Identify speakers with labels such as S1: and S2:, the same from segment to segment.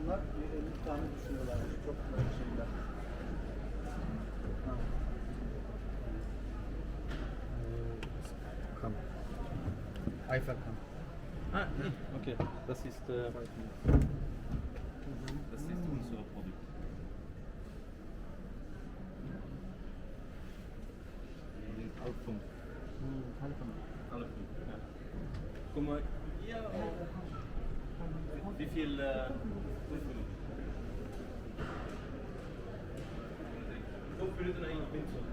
S1: onlar 50 tane düşünüyorlarmış. Çok şeyler. Ha. Komm. Eifer komm.
S2: Ah, okay. Das ist, das ist unser Produkt. Halbfunk. Halbfunk, ja. Guck mal, hier, wie viel, Fünf Minuten eigentlich bin so.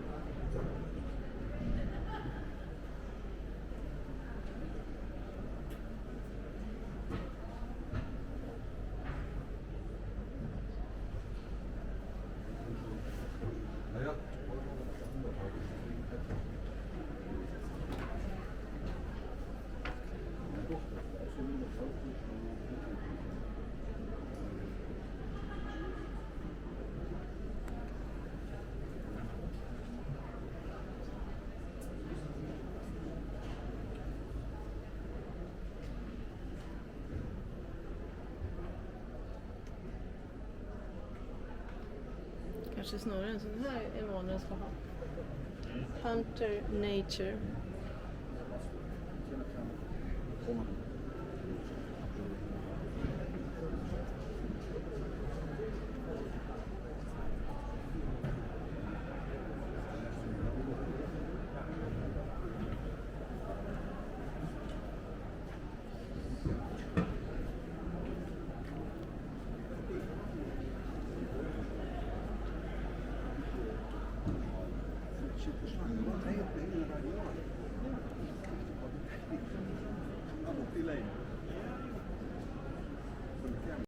S3: Kanske snarare en sån här Emanuel ska ha. Hunter Nature.